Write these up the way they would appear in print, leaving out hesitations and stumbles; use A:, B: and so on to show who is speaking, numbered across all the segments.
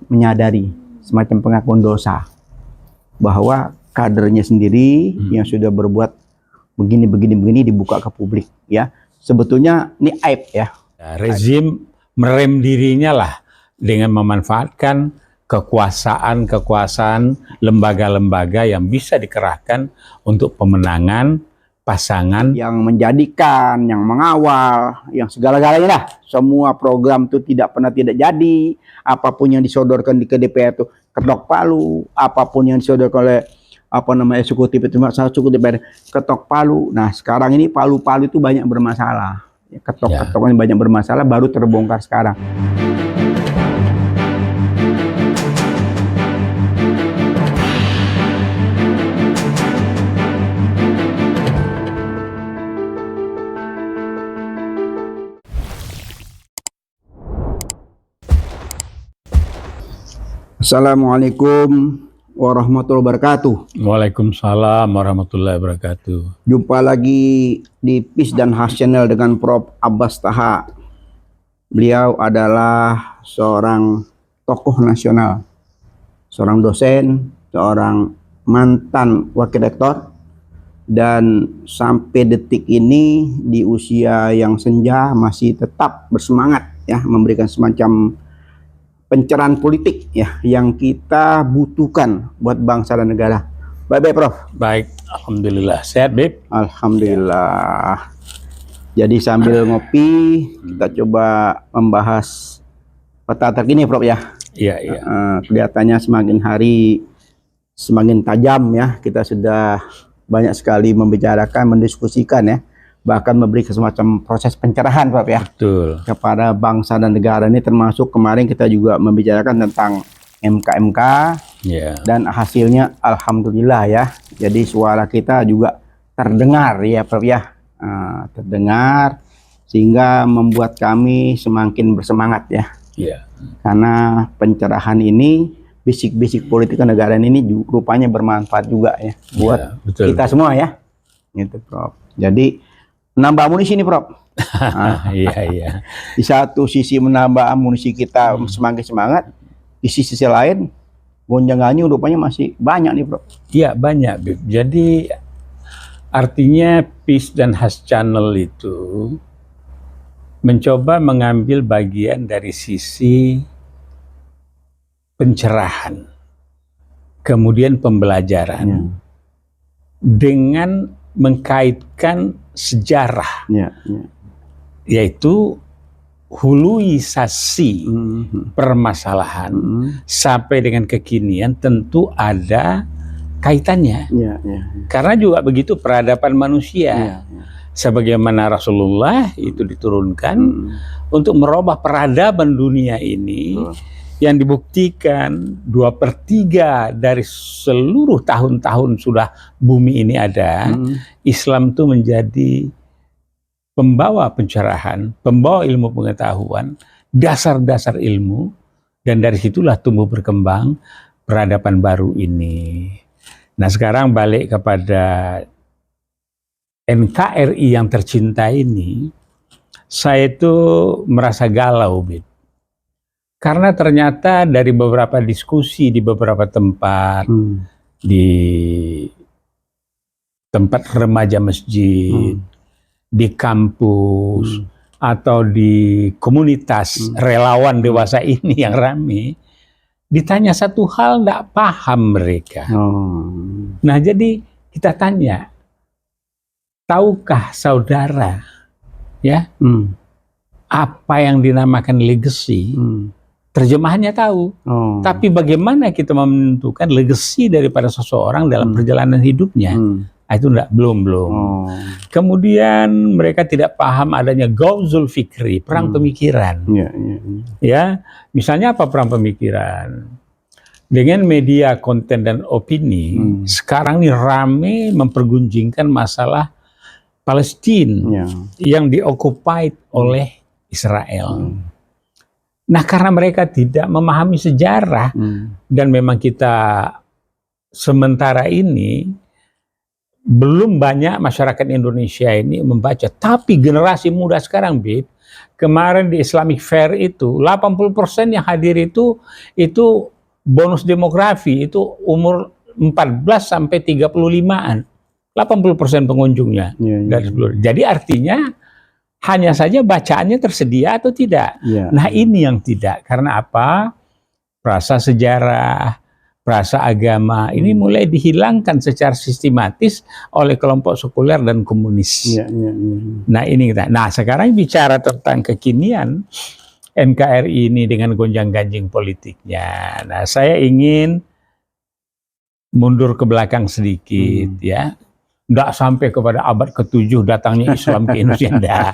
A: menyadari semacam pengakuan dosa bahwa kadernya sendiri yang sudah berbuat begini dibuka ke publik ya. Sebetulnya ini aib ya.
B: Rezim merem dirinya lah dengan memanfaatkan kekuasaan lembaga-lembaga yang bisa dikerahkan untuk pemenangan pasangan
A: yang menjadikan, yang mengawal, yang segala-galanya lah. Semua program itu tidak pernah tidak jadi. Apapun yang disodorkan ke DPR itu ketok palu. Apapun yang disodorkan oleh eksekutif itu DPR ketok palu. Nah sekarang ini palu-palu itu banyak bermasalah. Ketok-ketoknya banyak bermasalah, baru terbongkar sekarang. Assalamualaikum warahmatullahi wabarakatuh.
B: Waalaikumsalam warahmatullahi wabarakatuh.
A: Jumpa lagi di Peace dan Has Channel dengan Prof. Abbas Taha. Beliau adalah seorang tokoh nasional, seorang dosen, seorang mantan wakil rektor, dan sampai detik ini di usia yang senja masih tetap bersemangat ya, memberikan semacam pencerahan politik ya yang kita butuhkan buat bangsa dan negara. Baik Prof.
B: Baik, alhamdulillah. Sehat, Beb?
A: Alhamdulillah. Jadi sambil ngopi kita coba membahas peta terkini Prof ya.
B: Iya.
A: Kelihatannya semakin hari semakin tajam ya. Kita sudah banyak sekali membicarakan, mendiskusikan ya, bahkan memberi semacam proses pencerahan Prof ya.
B: Betul.
A: Kepada bangsa dan negara ini, termasuk kemarin kita juga membicarakan tentang MK dan hasilnya alhamdulillah ya. Jadi suara kita juga terdengar ya Prof ya. Terdengar sehingga membuat kami semakin bersemangat ya. Karena pencerahan ini, bisik-bisik politik negara ini rupanya bermanfaat juga ya buat kita semua ya. Gitu Prof. Jadi menambah amunisi nih Prof.
B: Iya.
A: Di satu sisi menambah amunisi kita semakin semangat, di sisi lain gonjang-ganjing rupanya masih banyak nih Prof.
B: Iya banyak Beb. Jadi artinya Peace dan Has Channel itu mencoba mengambil bagian dari sisi pencerahan, kemudian pembelajaran dengan mengkaitkan sejarah, yaitu huluisasi permasalahan sampai dengan kekinian tentu ada kaitannya. Karena juga begitu peradaban manusia, sebagaimana Rasulullah itu diturunkan untuk merubah peradaban dunia ini. Yang dibuktikan 2/3 dari seluruh tahun-tahun sudah bumi ini ada, Islam itu menjadi pembawa pencerahan, pembawa ilmu pengetahuan, dasar-dasar ilmu, dan dari situlah tumbuh berkembang peradaban baru ini. Nah sekarang balik kepada NKRI yang tercinta ini, saya itu merasa galau, Bid. Karena ternyata dari beberapa diskusi di beberapa tempat, di tempat remaja masjid, di kampus, atau di komunitas relawan dewasa ini yang rame, ditanya satu hal tidak paham mereka. Nah jadi kita tanya, tahukah saudara ya apa yang dinamakan legacy? Terjemahannya tahu, tapi bagaimana kita menentukan legacy daripada seseorang dalam perjalanan hidupnya? Itu belum. Kemudian mereka tidak paham adanya Ghazul Fikri, perang pemikiran. Ya, misalnya apa perang pemikiran? Dengan media konten dan opini, sekarang ini rame mempergunjingkan masalah Palestina yang diokupai oleh Israel. Nah karena mereka tidak memahami sejarah dan memang kita sementara ini belum banyak masyarakat Indonesia ini membaca. Tapi generasi muda sekarang, Bib, kemarin di Islamic Fair itu 80% yang hadir itu bonus demografi, itu umur 14 sampai 35-an. 80% pengunjungnya dari seluruh. Jadi artinya hanya saja bacaannya tersedia atau tidak. Nah, ini yang tidak. Karena apa? Rasa sejarah, rasa agama ini mulai dihilangkan secara sistematis oleh kelompok sekuler dan komunis. Nah, ini kita. Nah, sekarang bicara tentang kekinian NKRI ini dengan gonjang-ganjing politiknya. Nah, saya ingin mundur ke belakang sedikit, ya. Nggak sampai kepada abad ke-7 datangnya Islam ke Indonesia.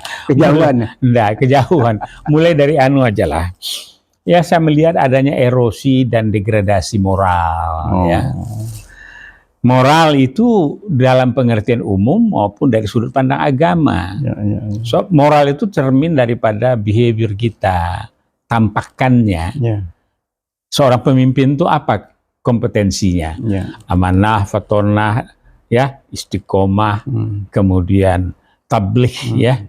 B: Kejauhan. Mulai dari aja lah. Ya, saya melihat adanya erosi dan degradasi moral. Ya. Moral itu dalam pengertian umum maupun dari sudut pandang agama. So, moral itu cermin daripada behavior kita, tampakannya. Seorang pemimpin itu apa kompetensinya? Amanah, fatonah, ya, istiqomah, kemudian tabligh, ya.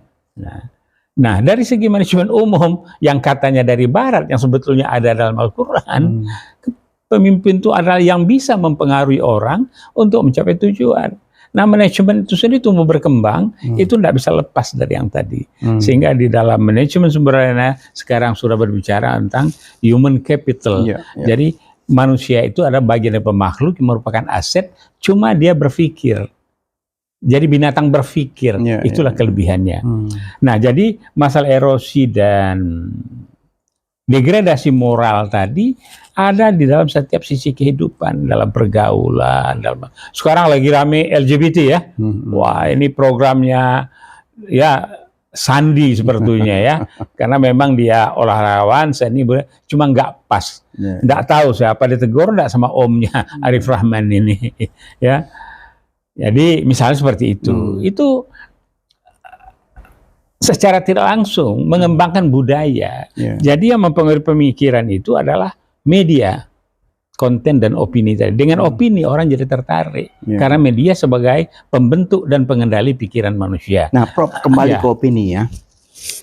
B: Nah, dari segi manajemen umum yang katanya dari Barat, yang sebetulnya ada dalam Al-Quran, pemimpin itu adalah yang bisa mempengaruhi orang untuk mencapai tujuan. Nah, manajemen itu sendiri tumbuh berkembang, itu tidak bisa lepas dari yang tadi. Sehingga di dalam manajemen sumber daya sekarang sudah berbicara tentang human capital. Jadi manusia itu adalah bagian dari pemakhluk yang merupakan aset, cuma dia berpikir. Jadi binatang berpikir, itulah kelebihannya. Nah, jadi masalah erosi dan degradasi moral tadi ada di dalam setiap sisi kehidupan, dalam pergaulan. Sekarang lagi rame LGBT, ya. Wah, ini programnya ya Sandi sepertinya, ya. Karena memang dia olahragawan, seni, cuma nggak pas. Nggak tahu siapa ditegur nggak sama omnya Arif Rahman ini, ya. Jadi misalnya seperti itu, itu secara tidak langsung mengembangkan budaya. Jadi yang mempengaruhi pemikiran itu adalah media, konten dan opini tadi. Dengan opini orang jadi tertarik, karena media sebagai pembentuk dan pengendali pikiran manusia.
A: Nah, Prof, kembali ke opini, ya.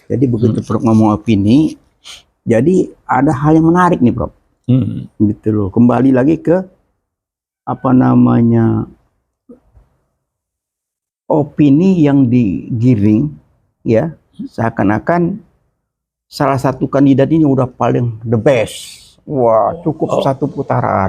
A: Jadi begitu Prof ngomong opini, jadi ada hal yang menarik nih, Prof. Gitu loh. Kembali lagi ke apa namanya, opini yang digiring, ya, seakan-akan salah satu kandidat ini udah paling the best. Wah, cukup satu putaran.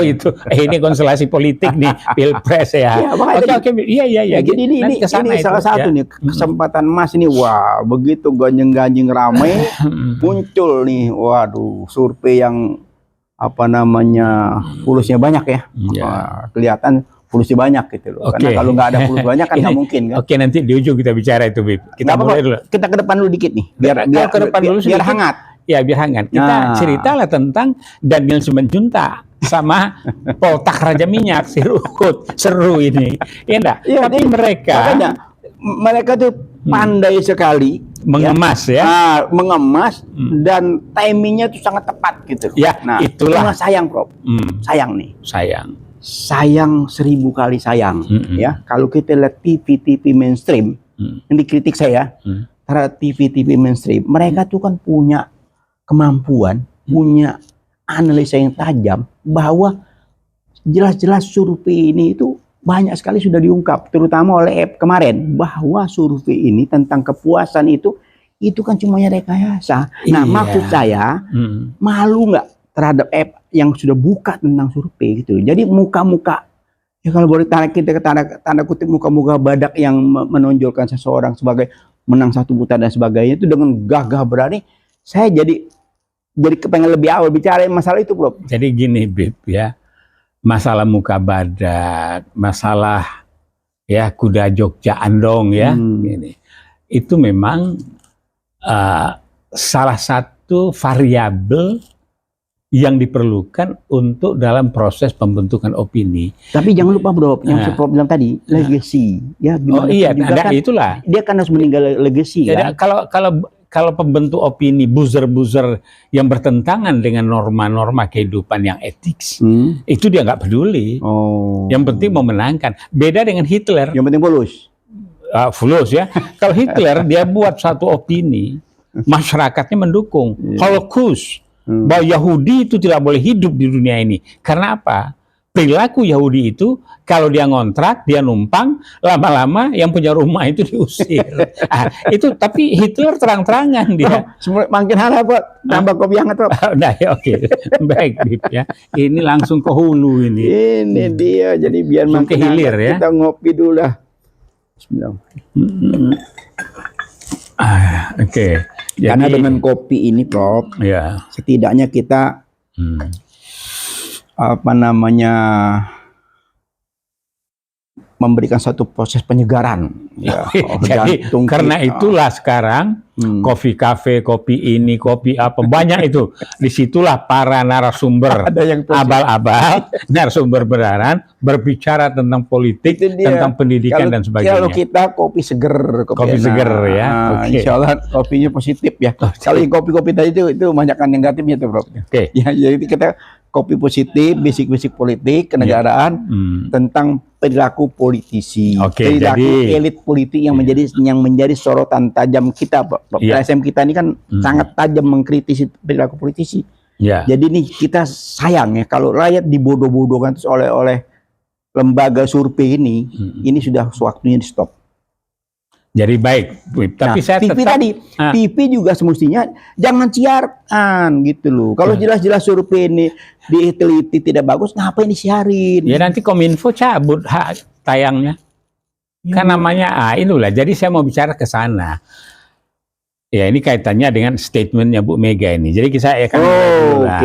B: Itu ini konstelasi politik nih, pilpres, ya. Iya.
A: Jadi ini salah satu nih kesempatan emas ini. Wah, begitu ganjing-ganjing ramai muncul nih. Waduh, survei yang apa namanya fulusnya banyak, ya. Wah, kelihatan fulusnya banyak gitu loh. Karena kalau nggak ada fulus banyak kan nggak mungkin, kan.
B: Nanti di ujung kita bicara itu, Bib. Kita mulai dulu.
A: Kita ke depan dulu dikit nih. Biar
B: ke depan dulu
A: biar hangat.
B: Ya, biar hangat. Kita ceritalah tentang Daniel Simanjuntak sama Poltak Raja Minyak, si Ruhut. Seru ini. Iya enggak? Tapi
A: mereka tuh pandai sekali
B: mengemas, ya.
A: Mengemas dan timingnya tuh sangat tepat gitu.
B: Ya,
A: nah, itulah sayang, Prof. Sayang nih. Sayang 1000 kali sayang, ya. Kalau kita lihat TV mainstream, yang dikritik saya, terhadap TV mainstream, mereka tuh kan punya kemampuan, punya analisa yang tajam, bahwa jelas-jelas survei ini itu banyak sekali sudah diungkap, terutama oleh kemarin, bahwa survei ini tentang kepuasan itu kan cuma rekayasa. Nah, maksud saya, malu nggak terhadap yang sudah buka tentang survei gitu. Jadi muka-muka, ya kalau boleh kita ke tanda kutip muka-muka badak yang menonjolkan seseorang sebagai menang 1 putaran dan sebagainya, itu dengan gagah berani, saya jadi kepengen lebih awal bicara masalah itu, Bro.
B: Jadi gini, Bib, ya. Masalah muka badak, masalah ya kuda Jogja Andong, ya. Gini. Itu memang salah satu variabel yang diperlukan untuk dalam proses pembentukan opini.
A: Tapi jangan lupa, Bro, yang saya bilang tadi, legacy, ya.
B: Itulah.
A: Dia kan harus meninggal legacy,
B: ya.
A: Kan?
B: kalau pembentuk opini buzzer-buzzer yang bertentangan dengan norma-norma kehidupan yang etik, itu dia nggak peduli. Yang penting memenangkan. Beda dengan Hitler.
A: Yang penting fulus.
B: Fulus ya. Kalau Hitler dia buat satu opini, masyarakatnya mendukung. Holocaust, bahwa Yahudi itu tidak boleh hidup di dunia ini. Karena apa? Perilaku Yahudi itu kalau dia ngontrak, dia numpang, lama-lama yang punya rumah itu diusir. Itu tapi Hitler terang-terangan dia.
A: Makin halal Bro, tambah kopi hangat Bro.
B: Nah, ya, oke. Baik Bib ya. Ini langsung ke hulu ini.
A: Ini dia, jadi biar makin
B: hilir ya.
A: Kita ngopi dulu lah. Bismillah.
B: Oke.
A: Karena dengan kopi ini Prof,
B: ya.
A: setidaknya kita memberikan satu proses penyegaran. Ya,
B: jadi karena itulah sekarang kopi kafe, kopi ini, kopi apa banyak itu. Disitulah para narasumber abal-abal, narasumber benaran berbicara tentang politik, tentang pendidikan dan sebagainya.
A: Kalau kita kopi seger,
B: kopi seger ya.
A: Insya Allah kopinya positif ya. Kalau kopi-kopi tadi itu banyak kan negatifnya tuh Bro. Ya, jadi kita kopi positif, bisik-bisik politik, kenegaraan, tentang perilaku politisi, perilaku elit politik yang menjadi sorotan tajam kita, LSM kita ini kan sangat tajam mengkritisi perilaku politisi. Jadi nih kita sayang ya kalau rakyat dibodoh-bodohkan terus oleh lembaga survei ini sudah waktunya di stop.
B: Jadi baik, tapi saya
A: TV
B: tetap,
A: tadi, TV juga semestinya jangan siarkan gitu loh. Kalau jelas-jelas survei ini diteliti tidak bagus, ngapain disiarin?
B: Ya nanti Kominfo cabut hak tayangnya. Kan namanya inilah. Jadi saya mau bicara ke sana. Ya ini kaitannya dengan statementnya Bu Mega ini. Jadi saya akan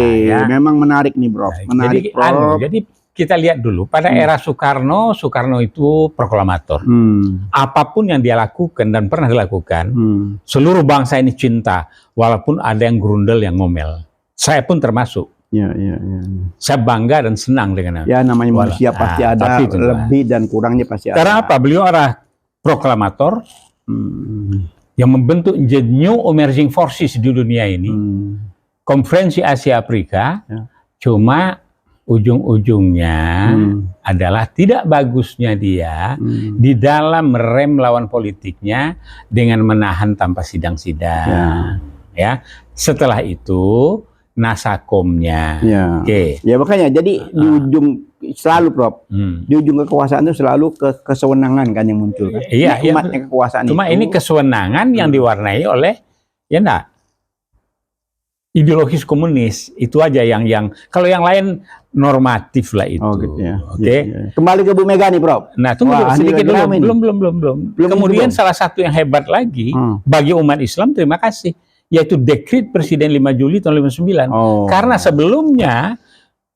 A: ya. Memang menarik nih Bro. Menarik Bro.
B: Jadi kita lihat dulu pada era Soekarno itu proklamator. Apapun yang dia lakukan dan pernah dilakukan, seluruh bangsa ini cinta, walaupun ada yang grundel, yang ngomel. Saya pun termasuk. Saya bangga dan senang dengan itu.
A: Ya namanya manusia pasti ada lebih dan kurangnya pasti ada.
B: Karena apa? Beliau adalah proklamator yang membentuk new emerging forces di dunia ini. Konferensi Asia Afrika, cuma ujung-ujungnya adalah tidak bagusnya dia di dalam merem lawan politiknya dengan menahan tanpa sidang-sidang. Ya. Setelah itu nasakomnya. Ya
A: makanya jadi di ujung selalu Prof. Di ujung kekuasaan itu selalu kesewenangan kan yang muncul kan. Umatnya kekuasaan
B: cuma ini kesewenangan yang diwarnai oleh ideologis komunis itu aja yang kalau yang lain normatif lah itu. Kembali ke Bu Mega nih, Prof. Nah, tunggu sedikit dulu. Belum. Kemudian salah satu yang hebat lagi bagi umat Islam, terima kasih, yaitu dekret Presiden 5 Juli tahun 59. Karena sebelumnya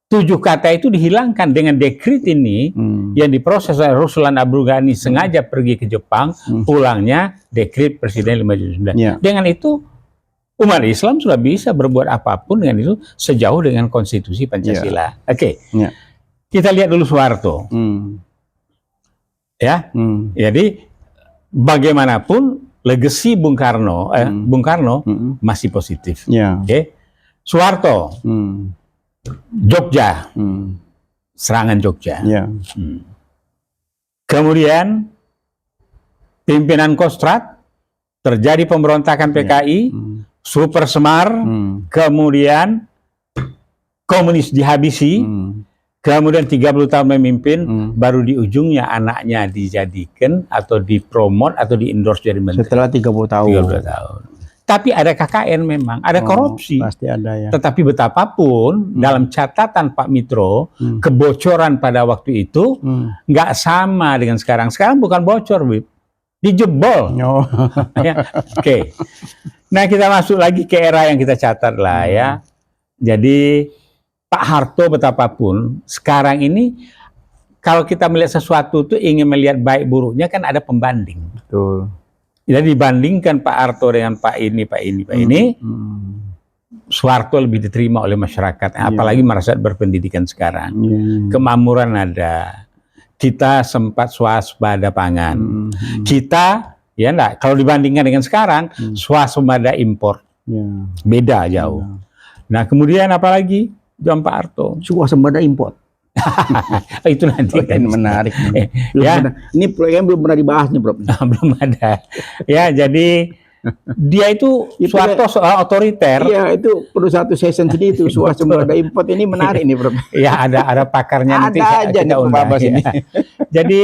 B: 7 kata itu dihilangkan. Dengan dekret ini yang diproses oleh Ruslan Abdul Ghani sengaja pergi ke Jepang, pulangnya dekret Presiden 5 Juli 59. Dengan itu umat Islam sudah bisa berbuat apapun dengan itu sejauh dengan konstitusi Pancasila. Kita lihat dulu Soeharto. Jadi bagaimanapun legacy Bung Karno masih positif. Soeharto, Jogja, serangan Jogja. Kemudian pimpinan Kostrad, terjadi pemberontakan PKI. Super Semar, kemudian komunis dihabisi, kemudian 30 tahun memimpin, baru di ujungnya anaknya dijadikan atau dipromot atau di-endorse jadi menteri.
A: Setelah 30 tahun.
B: 30 tahun. Tapi ada KKN memang, ada korupsi.
A: Pasti ada ya.
B: Tetapi betapapun dalam catatan Pak Mitro, kebocoran pada waktu itu nggak sama dengan sekarang. Sekarang bukan bocor, Bib. Dijebol. Nah, kita masuk lagi ke era yang kita catat lah ya. Jadi Pak Harto betapapun sekarang ini kalau kita melihat sesuatu itu ingin melihat baik buruknya kan ada pembanding.
A: Betul.
B: Jadi dibandingkan Pak Harto dengan Pak ini, Soeharto lebih diterima oleh masyarakat. Apalagi masyarakat berpendidikan sekarang. Kemakmuran ada. Kita sempat swasembada pangan. Kita Ya enggak, kalau dibandingkan dengan sekarang, swasembada impor. Beda jauh. Nah, kemudian apalagi John Pak Harto?
A: Swasembada impor.
B: Itu nanti kan
A: menarik.
B: Ya,
A: ini proyeknya belum pernah dibahas nih, Bro.
B: Belum ada. Ya, jadi dia itu suatu soal otoriter.
A: Iya, itu perlu satu session sendiri itu swasembada impor. Ini menarik nih, Bro.
B: Ya, ada pakarnya nanti
A: ada aja
B: kita undang.
A: Ya.
B: Ini. Jadi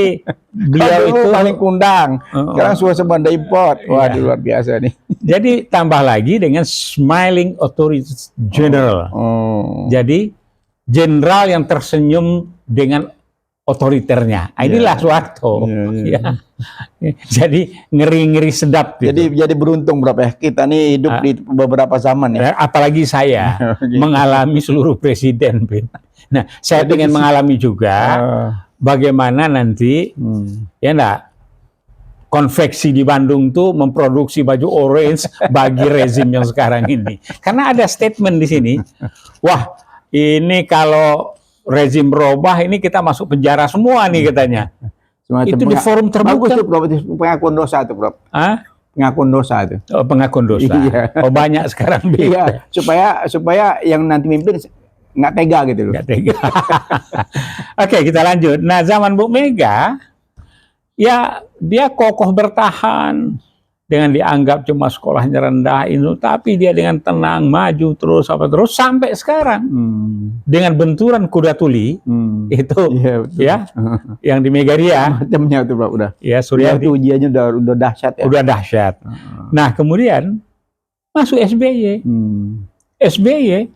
B: beliau itu
A: paling kundang. Sekarang swasembada impor. Wah, luar biasa nih.
B: Jadi tambah lagi dengan Smiling Authority General. Jadi jenderal yang tersenyum dengan otoriternya. Inilah Soeharto. Ya. Jadi ngeri-ngeri sedap. Gitu.
A: Jadi beruntung berapa ya kita nih hidup di beberapa zaman ya.
B: Apalagi saya mengalami seluruh presiden. Nah, saya ingin mengalami juga bagaimana nanti ya enggak, konveksi di Bandung tuh memproduksi baju orange bagi rezim yang sekarang ini. Karena ada statement di sini, wah ini kalau rezim berubah ini kita masuk penjara semua nih katanya. Itu di forum terbuka.
A: Bagus itu, pengakuan dosa itu, Bro. Pengakuan dosa itu.
B: Oh, pengakuan dosa. Iya. Oh, banyak sekarang.
A: Iya, supaya yang nanti mimpin nggak tega gitu loh.
B: Nggak tega. Oke, kita lanjut. Nah, zaman Bu Mega, ya dia kokoh bertahan. Dengan dianggap cuma sekolahnya rendah itu, tapi dia dengan tenang maju terus sampai sekarang dengan benturan kuda tuli itu ya yang di Megaria
A: macamnya itu Bro, udah
B: ya Surya
A: itu ujiannya udah dahsyat ya.
B: Udah dahsyat. Nah kemudian masuk SBY. SBY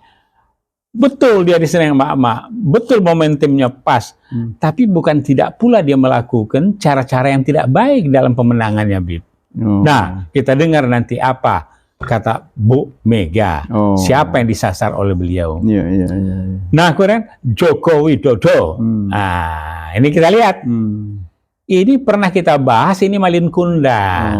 B: betul dia disenang emak-emak, betul momentumnya pas, tapi bukan tidak pula dia melakukan cara-cara yang tidak baik dalam pemenangannya, Bib. Nah, kita dengar nanti apa kata Bu Mega. Siapa yang disasar oleh beliau? Nah, kemudian Joko Widodo. Nah, ini kita lihat. Ini pernah kita bahas, ini Malin Kundang.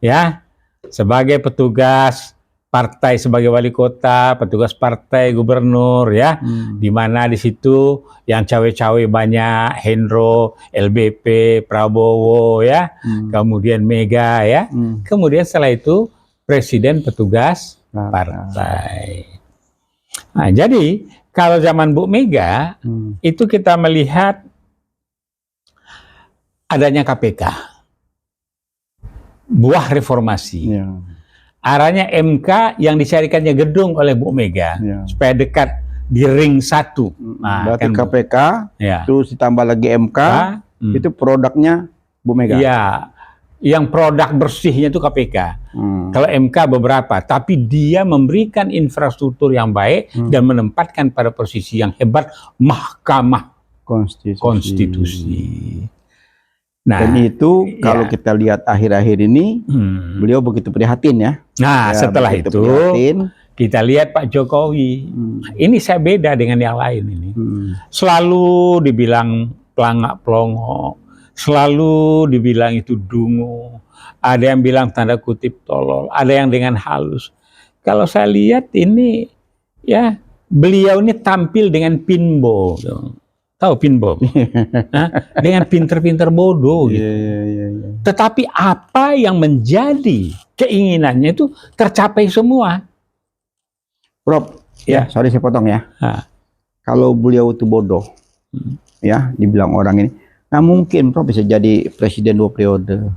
B: Ya, sebagai petugas partai sebagai wali kota, petugas partai gubernur ya, di mana di situ yang cawe-cawe banyak, Hendro, LBP, Prabowo ya, kemudian Mega ya, kemudian setelah itu presiden petugas partai. Nah, jadi kalau zaman Bu Mega itu kita melihat adanya KPK, buah reformasi. Arahnya MK yang dicarikannya gedung oleh Bu Mega supaya dekat di ring 1.
A: Nah, berarti kan KPK terus ditambah lagi MK itu produknya Bu Mega.
B: Iya, yang produk bersihnya itu KPK. Kalau MK beberapa, tapi dia memberikan infrastruktur yang baik dan menempatkan pada posisi yang hebat Mahkamah Konstitusi. Nah,
A: dan itu kalau kita lihat akhir-akhir ini beliau begitu prihatin ya.
B: Nah, setelah itu prihatin. Kita lihat Pak Jokowi. Ini saya beda dengan yang lain ini. Selalu dibilang pelangak-pelongo, selalu dibilang itu dungu. Ada yang bilang tanda kutip tolol, ada yang dengan halus. Kalau saya lihat ini ya beliau ini tampil dengan pinbo. Tahu pinball? Dengan pinter-pinter bodoh gitu. Tetapi apa yang menjadi keinginannya itu tercapai semua.
A: Prof, sorry saya potong ya. Kalau beliau itu bodoh, ya dibilang orang ini, nggak mungkin Prof bisa jadi presiden 2 periode.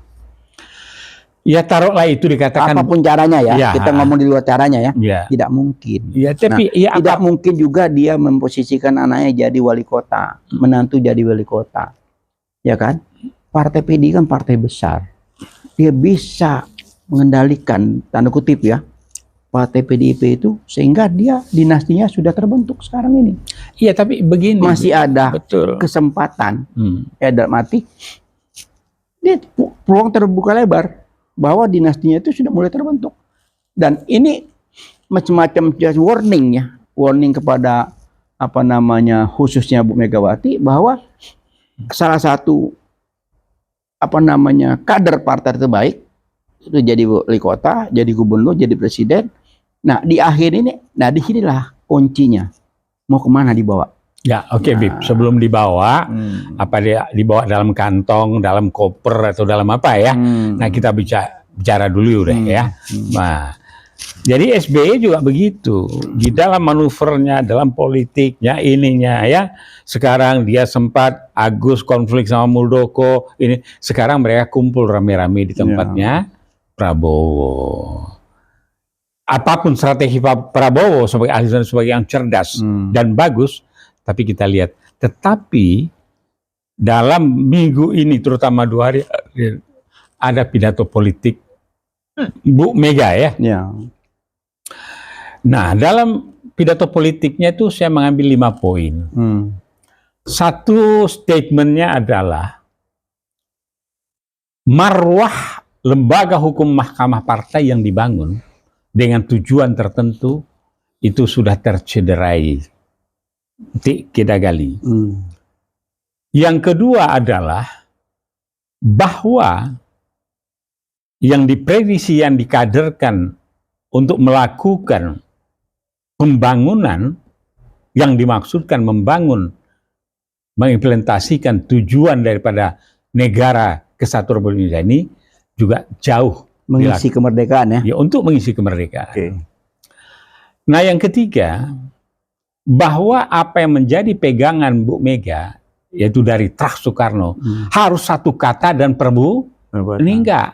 B: Ya taruhlah itu dikatakan
A: apapun caranya ya, kita ngomong di luar caranya ya, tidak mungkin.
B: Ya, tapi
A: tidak mungkin juga dia memposisikan anaknya jadi wali kota, menantu jadi wali kota, ya kan? Partai PD kan partai besar, dia bisa mengendalikan tanda kutip ya partai PDIP itu sehingga dia dinastinya sudah terbentuk sekarang ini.
B: Iya, tapi begini
A: masih ada kesempatan, ya dalam arti dia peluang terbuka lebar bahwa dinastinya itu sudah mulai terbentuk. Dan ini macam-macam warning kepada khususnya Bu Megawati bahwa salah satu kader partai terbaik itu jadi wali kota, jadi gubernur, jadi presiden. Nah, di akhir ini, disinilah kuncinya. Mau kemana dibawa?
B: Ya, oke, Bib. Sebelum dibawa, apa dia dibawa dalam kantong, dalam koper atau dalam apa ya? Nah, kita bicara dulu udah ya. Nah, jadi SBY juga begitu di dalam manuvernya, dalam politiknya, ininya ya. Sekarang dia sempat Agus konflik sama Muldoko, ini sekarang mereka kumpul rame-rame di tempatnya Prabowo. Apapun strategi Prabowo sebagai ahli dan sebagai yang cerdas dan bagus. Tapi kita lihat, tetapi dalam minggu ini, terutama 2 hari, ada pidato politik Bu Mega ya. Nah, dalam pidato politiknya itu saya mengambil 5 poin. Satu statementnya adalah, marwah lembaga hukum mahkamah partai yang dibangun dengan tujuan tertentu itu sudah tercederai. Kita gali. Yang kedua adalah bahwa yang diprediksi, yang dikaderkan untuk melakukan pembangunan yang dimaksudkan mengimplementasikan tujuan daripada negara kesatuan Republik Indonesia ini juga jauh
A: mengisi kemerdekaan
B: ya, untuk mengisi kemerdekaan. Nah, yang ketiga, bahwa apa yang menjadi pegangan Bu Mega, yaitu dari Trah Soekarno, harus satu kata dan perbu, ini enggak.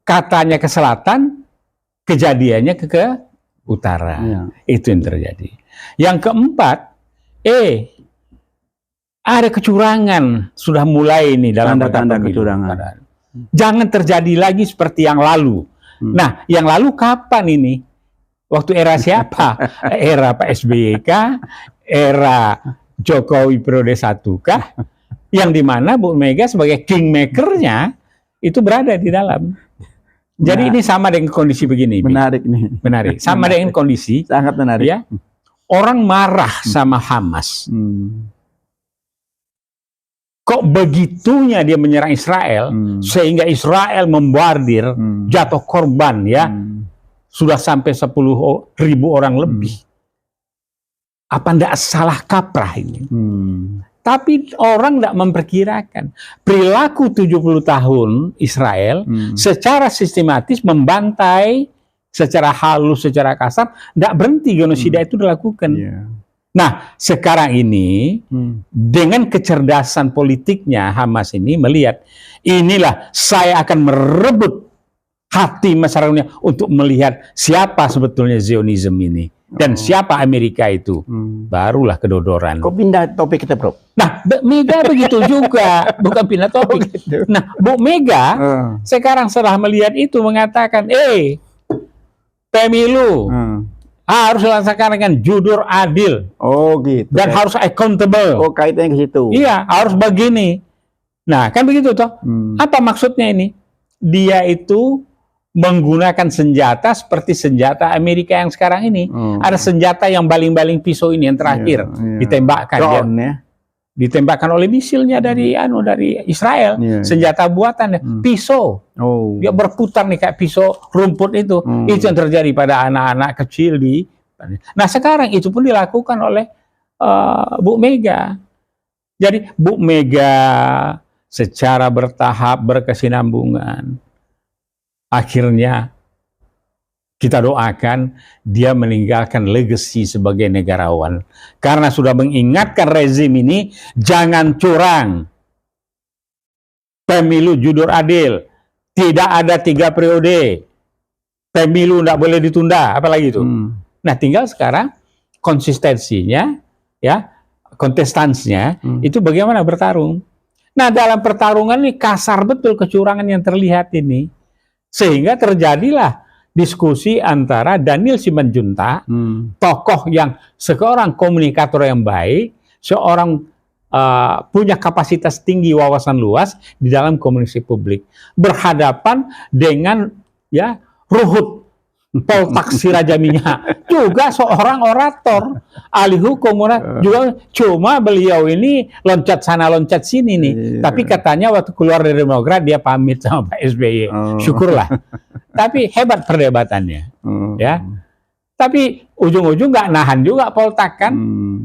B: Katanya ke selatan, kejadiannya ke utara. Itu yang terjadi. Yang keempat, ada kecurangan, sudah mulai ini dalam
A: tanda-tanda kecurangan.
B: Jangan terjadi lagi seperti yang lalu. Nah, yang lalu kapan ini? Waktu era siapa? Era Pak SBY kah? Era Jokowi periode 1 kah? Yang dimana Bu Mega sebagai kingmaker-nya itu berada di dalam. Jadi ini sama dengan kondisi begini.
A: Menarik nih.
B: Menarik. Sama dengan kondisi.
A: Sangat menarik.
B: Ya, orang marah sama Hamas. Kok begitunya dia menyerang Israel, sehingga Israel membordir, jatuh korban ya. Sudah sampai 10.000 orang lebih. Apa enggak salah kaprah ini? Tapi orang enggak memperkirakan perilaku 70 tahun Israel secara sistematis membantai secara halus, secara kasar, enggak berhenti genosida itu dilakukan. Nah, sekarang ini dengan kecerdasan politiknya Hamas ini melihat, inilah saya akan merebut hati masyarakatnya untuk melihat siapa sebetulnya Zionism ini dan siapa Amerika itu. Barulah kedodoran.
A: Kok pindah topik kita, Bro?
B: Nah, Mega begitu juga, bukan pindah topik. Nah, Bu Mega sekarang setelah melihat itu mengatakan, pemilu harus dilaksanakan dengan jujur, adil.
A: Oh, gitu.
B: Dan harus accountable.
A: Oh, kaitannya ke situ.
B: Iya, harus begini. Nah, kan begitu toh. Apa maksudnya ini? Dia itu menggunakan senjata seperti senjata Amerika yang sekarang ini. Ada senjata yang baling-baling pisau ini yang terakhir ditembakkan. Ditembakkan oleh misilnya dari Israel. Senjata buatan pisau. Dia berputar nih kayak pisau rumput itu. Itu yang terjadi pada anak-anak kecil di. Nah, sekarang itu pun dilakukan oleh Bu Mega. Jadi Bu Mega secara bertahap, berkesinambungan, akhirnya kita doakan dia meninggalkan legacy sebagai negarawan. Karena sudah mengingatkan rezim ini, jangan curang. Pemilu jujur adil. Tidak ada 3 periode. Pemilu tidak boleh ditunda, apalagi itu. Nah, tinggal sekarang konsistensinya, ya, kontestansinya, itu bagaimana bertarung. Nah, dalam pertarungan ini kasar betul kecurangan yang terlihat ini. Sehingga terjadilah diskusi antara Daniel Simanjuntak, tokoh yang seorang komunikator yang baik, seorang punya kapasitas tinggi, wawasan luas di dalam komunikasi publik, berhadapan dengan ya Ruhut Poltaksi Raja Minyak, juga seorang orator, ahli hukum, juga cuma beliau ini loncat sana loncat sini nih. Tapi katanya waktu keluar dari Demokrat dia pamit sama Pak SBY. Syukurlah. Tapi hebat perdebatannya. Ya. Tapi ujung-ujung nggak nahan juga Poltak kan.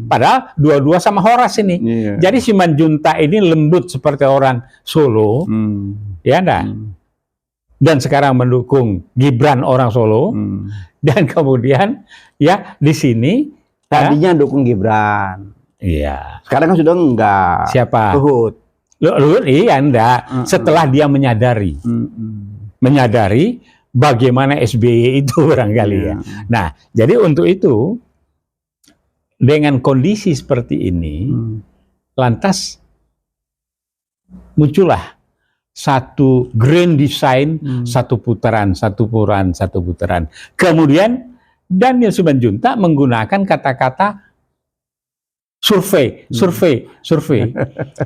B: Padahal dua-dua sama Horas ini. Jadi Simanjuntak ini lembut seperti orang Solo. Ya enggak? Dan sekarang mendukung Gibran orang Solo. Dan kemudian ya di sini
A: tadinya dukung Gibran.
B: Iya.
A: Sekarang kan sudah enggak.
B: Siapa?
A: Luhut.
B: Luhut iya enggak. Setelah dia menyadari. Menyadari bagaimana SBY itu barangkali ya. Nah, jadi untuk itu dengan kondisi seperti ini, lantas muncullah satu grand design, satu putaran. Kemudian Daniel Simanjuntak menggunakan kata-kata survei.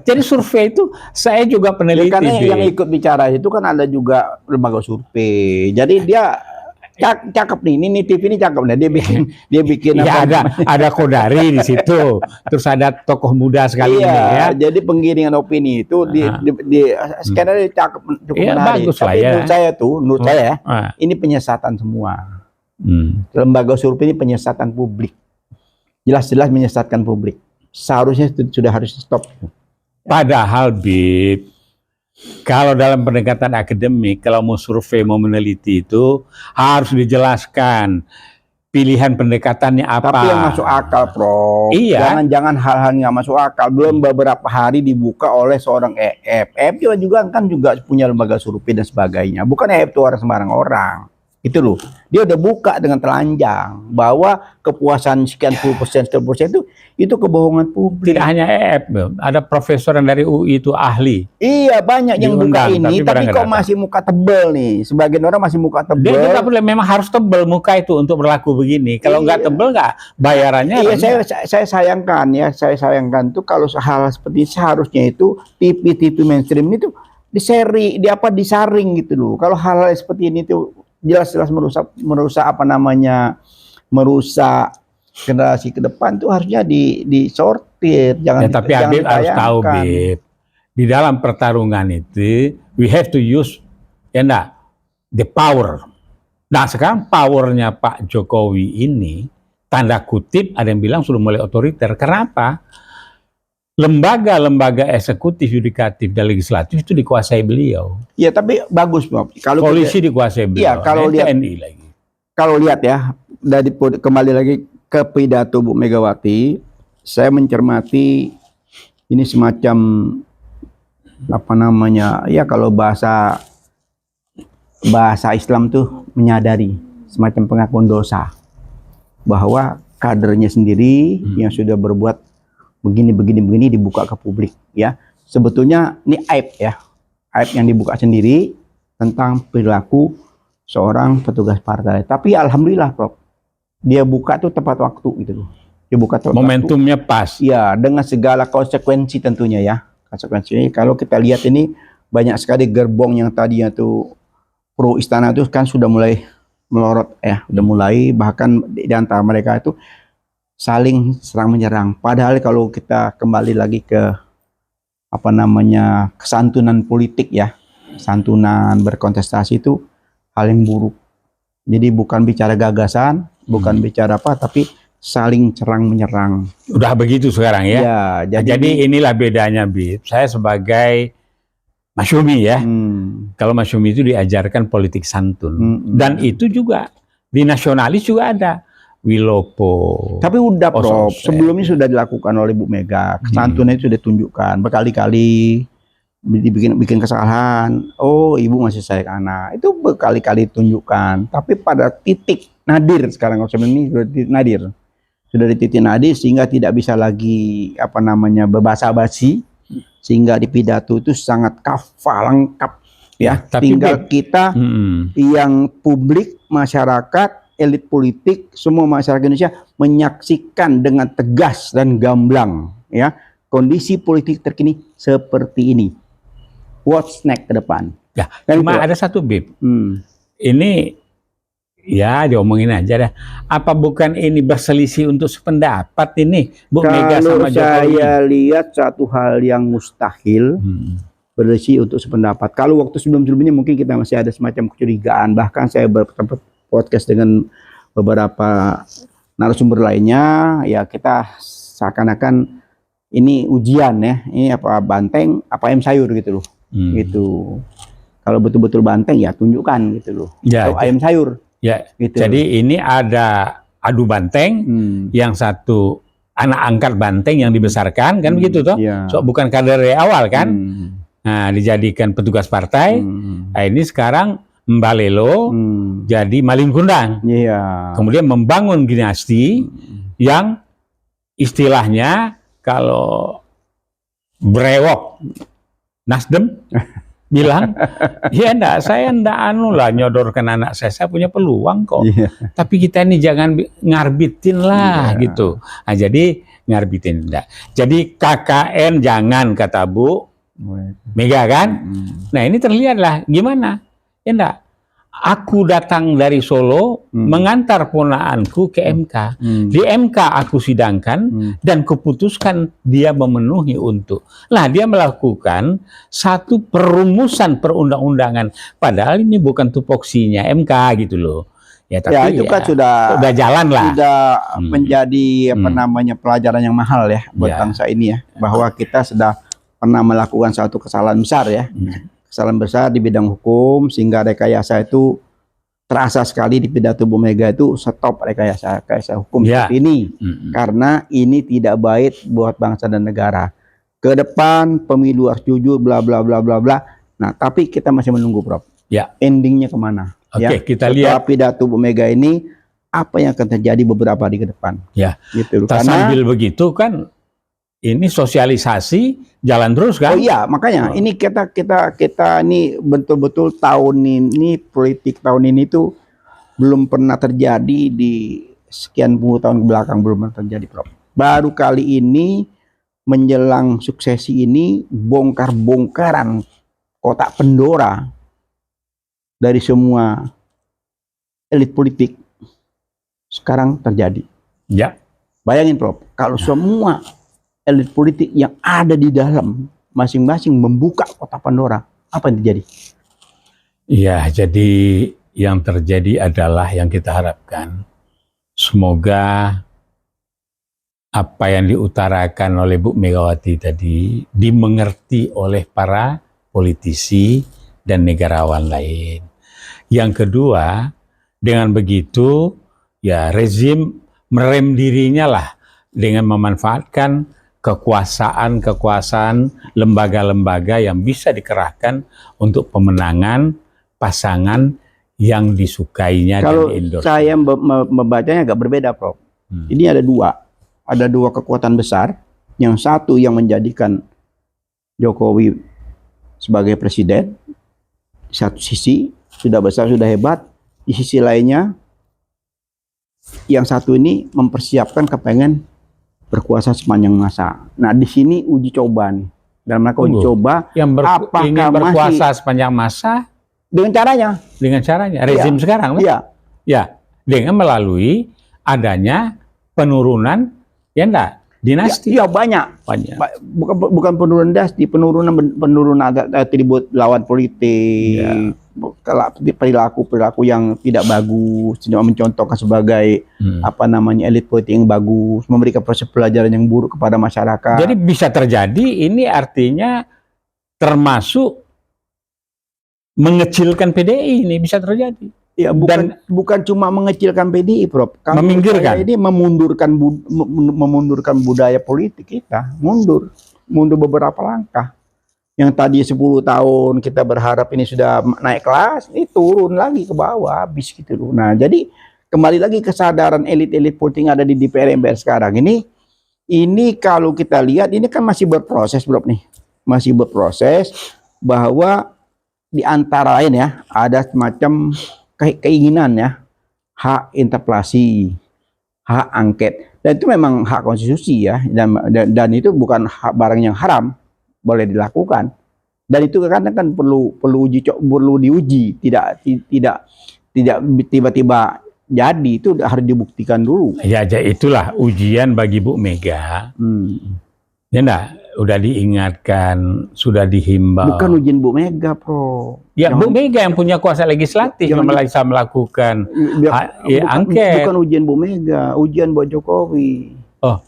B: Jadi survei itu saya juga peneliti.
A: Ya, karena yang ikut bicara itu kan ada juga lembaga survei. Jadi dia cakep nih, ini TV ini cakep nih. Dia bikin
B: ya, ada Kodari di situ. Terus ada tokoh muda sekali ini ya.
A: Jadi penggiringan opini itu di skenario cakep cukup menarik.
B: Bagus
A: Tapi
B: ya.
A: menurut saya ini penyesatan semua. Lembaga survei ini penyesatan publik. Jelas-jelas menyesatkan publik. Seharusnya sudah harus stop.
B: Padahal Bib, kalau dalam pendekatan akademik, kalau mau survei, mau meneliti itu harus dijelaskan pilihan pendekatannya apa.
A: Tapi yang masuk akal, Prof.
B: Iya.
A: Jangan hal-hal yang nggak masuk akal. Belum beberapa hari dibuka oleh seorang EF. EF juga punya lembaga survei dan sebagainya. Bukan EF itu orang sembarang orang. Itu loh, dia udah buka dengan telanjang bahwa kepuasan sekian %, itu kebohongan publik.
B: Tidak hanya EF, ada profesor yang dari UI itu ahli.
A: Iya, banyak yang buka ini, tapi kok masih muka tebel nih. Sebagian orang masih muka tebel.
B: Dia juga memang harus tebel muka itu untuk berlaku begini. Kalau nggak tebel nggak bayarannya.
A: Iya, saya sayangkan tuh kalau hal seperti ini seharusnya itu TV mainstream itu disaring gitu loh. Kalau hal seperti ini tuh jelas-jelas merusak generasi ke depan tuh harusnya disortir, jangan.
B: Tapi Habib harus tahu, Bib, di dalam pertarungan itu we have to use the power. Nah sekarang powernya Pak Jokowi ini tanda kutip ada yang bilang sudah mulai otoriter. Kenapa? Lembaga-lembaga eksekutif, yudikatif, dan legislatif itu dikuasai beliau.
A: Iya, tapi bagus, Pak. Kalau
B: polisi dikuasai beliau.
A: Iya, kalau lihat
B: TNI lagi.
A: Kalau lihat ya, kembali lagi ke pidato Bu Megawati, saya mencermati ini semacam ya kalau bahasa Islam tuh menyadari semacam pengakuan dosa bahwa kadernya sendiri yang sudah berbuat begini dibuka ke publik ya. Sebetulnya ini aib yang dibuka sendiri tentang perilaku seorang petugas partai. Tapi alhamdulillah, Prof, dia buka tuh tepat waktu gitu loh. Dia buka tepat
B: momentumnya waktu. Pas.
A: Ya, dengan segala konsekuensi tentunya ya. Konsekuensinya kalau kita lihat ini banyak sekali gerbong yang tadinya tuh pro istana itu kan sudah mulai melorot ya, udah mulai, bahkan di antara mereka itu saling serang menyerang. Padahal kalau kita kembali lagi ke kesantunan politik ya, santunan berkontestasi itu hal yang buruk. Jadi bukan bicara gagasan, bukan bicara apa, tapi saling serang menyerang.
B: Udah begitu sekarang ya. Ya, jadi inilah bedanya, Bib. Saya sebagai masyumi ya. Kalau masyumi itu diajarkan politik santun. Dan itu juga di nasionalis juga ada. Wilopo.
A: Tapi udah, Prof, sebelumnya sudah dilakukan oleh Bu Mega. Kesantunan itu sudah ditunjukkan berkali-kali, bikin kesalahan. Oh, ibu masih sayang anak. Itu berkali-kali ditunjukkan. Tapi pada titik nadir sekarang, ini sudah titik nadir. Sudah di titik nadir sehingga tidak bisa lagi berbasa-basi, sehingga di pidato itu sangat kafah lengkap ya. Tinggal kita yang publik, masyarakat, elit politik, semua masyarakat Indonesia menyaksikan dengan tegas dan gamblang ya kondisi politik terkini seperti ini. What's next ke depan?
B: Ya, cuma ada satu, Bib. Ini ya diomongin aja dah. Apa bukan ini berselisih untuk sependapat ini Bu Mega sama Jokowi?
A: Kalau saya lihat satu hal yang mustahil berselisih untuk sependapat. Kalau waktu sebelum-sebelumnya mungkin kita masih ada semacam kecurigaan. Bahkan saya bertempat podcast dengan beberapa narasumber lainnya, ya kita seakan-akan ini ujian ya, ini apa banteng, apa ayam sayur gitu loh, gitu. Kalau betul-betul banteng ya tunjukkan gitu loh, atau ayam sayur.
B: Ya,
A: gitu.
B: Jadi ini ada adu banteng, yang satu anak angkat banteng yang dibesarkan, kan begitu toh? So bukan kader dari awal kan? Nah, dijadikan petugas partai. Nah, ini sekarang Mbalelo jadi maling kundang. Kemudian membangun dinasti yang istilahnya kalau brewok Nasdem bilang, ya saya enggak nyodorkan anak saya punya peluang kok. Tapi kita ini jangan ngarbitin lah gitu. Nah, jadi ngarbitin enggak. Jadi KKN jangan, kata Bu Mega kan. Nah, ini terlihat lah gimana. Ya enggak. Aku datang dari Solo mengantar ponaanku ke MK. Di MK aku sidangkan dan keputuskan dia memenuhi untuk. Lah dia melakukan satu perumusan perundang-undangan. Padahal ini bukan tupoksinya MK gitu loh. Ya tapi
A: ya, itu kan sudah
B: jalan lah.
A: Sudah menjadi apa namanya pelajaran yang mahal ya buat bangsa ini ya. Bahwa kita sudah pernah melakukan satu kesalahan besar ya. Kesalahan besar di bidang hukum sehingga rekayasa itu terasa sekali di pidato Bu Mega itu stop rekayasa hukum seperti ini karena ini tidak baik buat bangsa dan negara. Ke depan pemilu harus jujur bla bla bla bla bla. Nah, tapi kita masih menunggu, Prof. Endingnya kemana?
B: Kita
A: setelah
B: lihat
A: pidato Bu Mega ini apa yang akan terjadi beberapa hari ke depan. Gitu.
B: Karena sambil begitu kan ini sosialisasi jalan terus kan?
A: Oh iya, makanya ini kita ini betul-betul tahun ini politik tahun ini tuh belum pernah terjadi di sekian puluh tahun belakang, belum pernah terjadi, Prof. Baru kali ini menjelang suksesi ini bongkar-bongkaran kotak Pandora dari semua elit politik sekarang terjadi. Bayangin, Prof, kalau semua elit politik yang ada di dalam masing-masing membuka kotak Pandora, apa yang terjadi?
B: Iya, jadi yang terjadi adalah yang kita harapkan. Semoga apa yang diutarakan oleh Bu Megawati tadi dimengerti oleh para politisi dan negarawan lain. Yang kedua, dengan begitu ya rezim merem dirinya lah dengan memanfaatkan kekuasaan lembaga-lembaga yang bisa dikerahkan untuk pemenangan pasangan yang disukainya
A: kalau
B: dan endorse.
A: Saya membacanya agak berbeda, Prof. Ini ada dua kekuatan besar. Yang satu yang menjadikan Jokowi sebagai presiden, di satu sisi sudah besar, sudah hebat. Di sisi lainnya yang satu ini mempersiapkan kepengen berkuasa sepanjang masa. Nah, di sini uji coba nih. Dalam rangka uji coba,
B: apakah ingin berkuasa sepanjang masa
A: dengan caranya
B: rezim sekarang, dengan melalui adanya penurunan dinasti.
A: Banyak. Bukan penurunan dinasti, penurunan atribut lawan politik. Perilaku yang tidak bagus, tidak mencontohkan sebagai elit politik yang bagus, memberikan proses pelajaran yang buruk kepada masyarakat.
B: Jadi bisa terjadi ini artinya termasuk mengecilkan PDI, ini bisa terjadi.
A: Ya, bukan cuma mengecilkan PDI, Prof.
B: Meminggirkan.
A: Ini memundurkan budaya politik kita, mundur beberapa langkah. Yang tadi 10 tahun kita berharap ini sudah naik kelas, ini turun lagi ke bawah, habis gitu loh. Nah, jadi kembali lagi kesadaran elit-elit politik yang ada di DPR MPR sekarang ini kalau kita lihat ini kan masih berproses, Bro nih. Masih berproses bahwa di antara lain ya, ada semacam keinginan ya, hak interpelasi, hak angket. Dan itu memang hak konstitusi ya, dan itu bukan hak barang yang haram. Boleh dilakukan, dan itu kan perlu diuji, tidak tiba-tiba jadi, itu harus dibuktikan dulu.
B: Ya itulah ujian bagi Bu Mega. Ya enggak, udah diingatkan, sudah dihimbau.
A: Bukan ujian Bu Mega, Pro.
B: Ya, Bu Mega yang punya kuasa legislatif yang bisa melakukan angket.
A: Bukan ujian Bu Mega, ujian buat Jokowi.
B: Oh.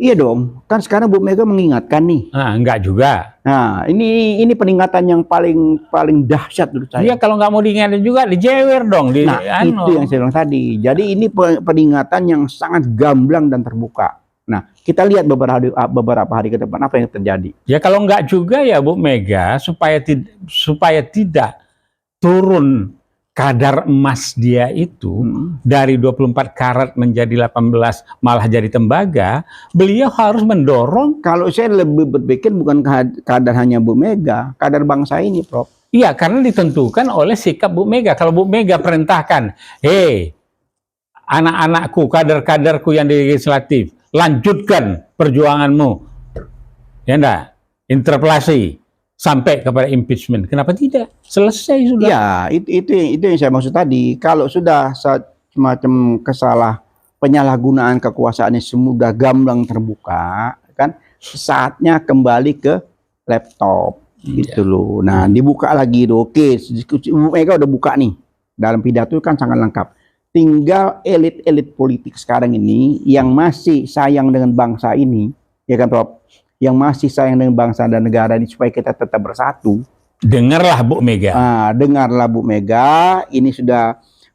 A: Iya dong, kan sekarang Bu Mega mengingatkan nih.
B: Enggak juga.
A: Nah, ini peringatan yang paling dahsyat menurut saya.
B: Iya, kalau nggak mau diingatin juga dijewer dong.
A: Itu yang saya bilang tadi. Jadi ini peringatan yang sangat gamblang dan terbuka. Nah, kita lihat beberapa hari ke depan apa yang terjadi. Ya
B: kalau nggak juga ya Bu Mega supaya tidak turun kadar emas dia itu dari 24 karat menjadi 18 malah jadi tembaga, beliau harus mendorong.
A: Kalau saya lebih berpikir bukan kadar hanya Bu Mega, kadar bangsa ini, Prof.
B: Iya, karena ditentukan oleh sikap Bu Mega. Kalau Bu Mega perintahkan, hei anak-anakku, kader-kaderku yang di legislatif, lanjutkan perjuanganmu, ya enggak, interpelasi sampai kepada impeachment. Kenapa tidak? Selesai sudah.
A: Ya, itu yang saya maksud tadi. Kalau sudah semacam penyalahgunaan kekuasaannya sudah gamblang terbuka, kan saatnya kembali ke laptop gitu loh. Nah, dibuka lagi tuh. Oke, mereka udah buka nih. Dalam pidato kan sangat lengkap. Tinggal elit-elit politik sekarang ini yang masih sayang dengan bangsa ini, ya kan Prof? Yang masih sayang dengan bangsa dan negara ini supaya kita tetap bersatu.
B: Dengarlah Bu Mega.
A: Dengarlah Bu Mega. Ini